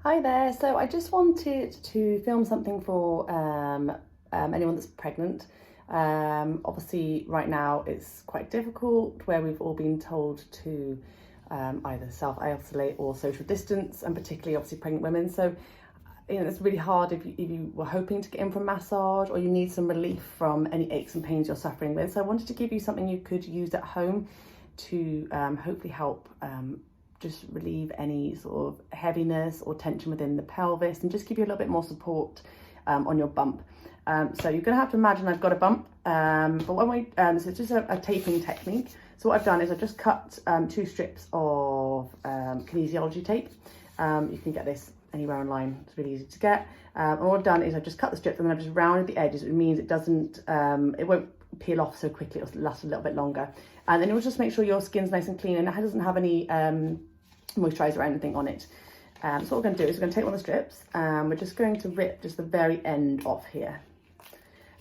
Hi there, so I just wanted to film something for anyone that's pregnant. Obviously right now it's quite difficult where we've all been told to either self-isolate or social distance, and particularly obviously pregnant women. So it's really hard if you were hoping to get in for a massage or you need some relief from any aches and pains you're suffering with. So I wanted to give you something you could use at home to hopefully help just relieve any sort of heaviness or tension within the pelvis and just give you a little bit more support on your bump. So you're going to have to imagine I've got a bump, but so it's just a taping technique. So what I've done is I've just cut 2 strips of kinesiology tape. You can get this anywhere online, it's really easy to get. And what I've done is I've just cut the strips and then I've just rounded the edges. It means it doesn't, it won't peel off so quickly, it'll last a little bit longer. And then you'll just make sure your skin's nice and clean and it doesn't have any moisturiser or anything on it. So what we're going to do is we're going to take one of the strips and we're just going to rip just the very end off here.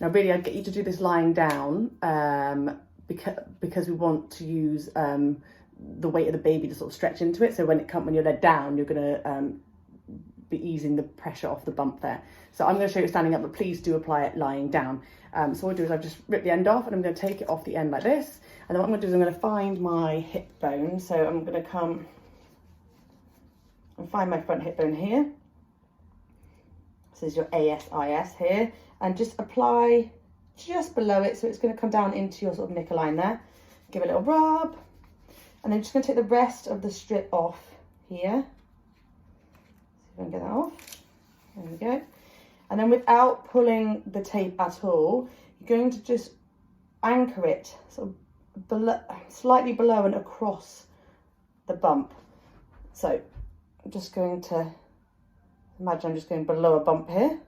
Now really I'd get you to do this lying down because we want to use the weight of the baby to sort of stretch into it. So when you're led down, you're going to be easing the pressure off the bump there. So I'm going to show you standing up, but please do apply it lying down. So what I'll do is I've just ripped the end off and I'm going to take it off the end like this. And then what I'm going to do is I'm going to find my hip bone. So I'm going to come and find my front hip bone here. This is your ASIS here. And just apply just below it. So it's going to come down into your sort of knicker line there. Give it a little rub. And then just going to take the rest of the strip off here. See if I can get that off. There we go. And then without pulling the tape at all, you're going to just anchor it sort of below, slightly below and across the bump. So I'm just going to imagine I'm just going below a bump here.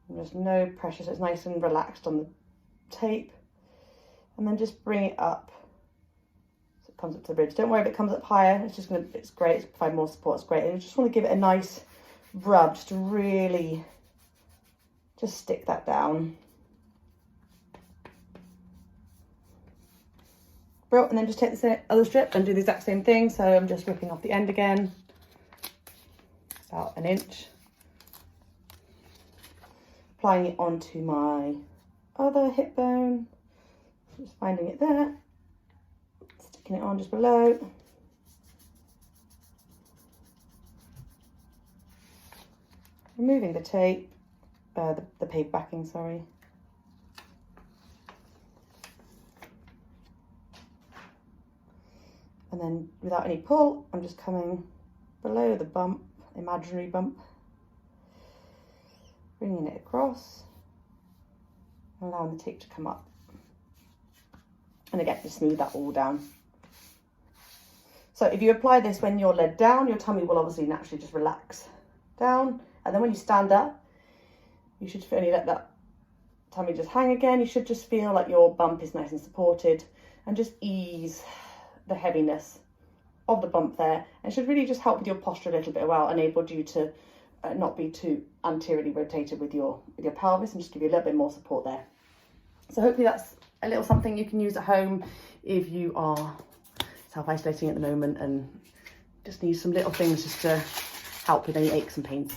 And there's no pressure, so it's nice and relaxed on the tape. And then just bring it up so it comes up to the bridge. Don't worry if it comes up higher, it's great, it's provide more support, it's great. And you just want to give it a nice rub just to really just stick that down. Bro, and then just take the other strip and do the exact same thing. So I'm just ripping off the end again, about 1 inch. Applying it onto my other hip bone. Just finding it there. Sticking it on just below. Removing the tape, the paper backing, sorry. And then without any pull, I'm just coming below the bump, imaginary bump, bringing it across, allowing the tape to come up. And again, just smooth that all down. So if you apply this when you're led down, your tummy will obviously naturally just relax down. And then when you stand up, you should only let that tummy just hang again. You should just feel like your bump is nice and supported and just ease the heaviness of the bump there. And it should really just help with your posture a little bit as well, enabled you to not be too anteriorly rotated with your pelvis and just give you a little bit more support there. So hopefully that's a little something you can use at home if you are self-isolating at the moment and just need some little things just to help with any aches and pains.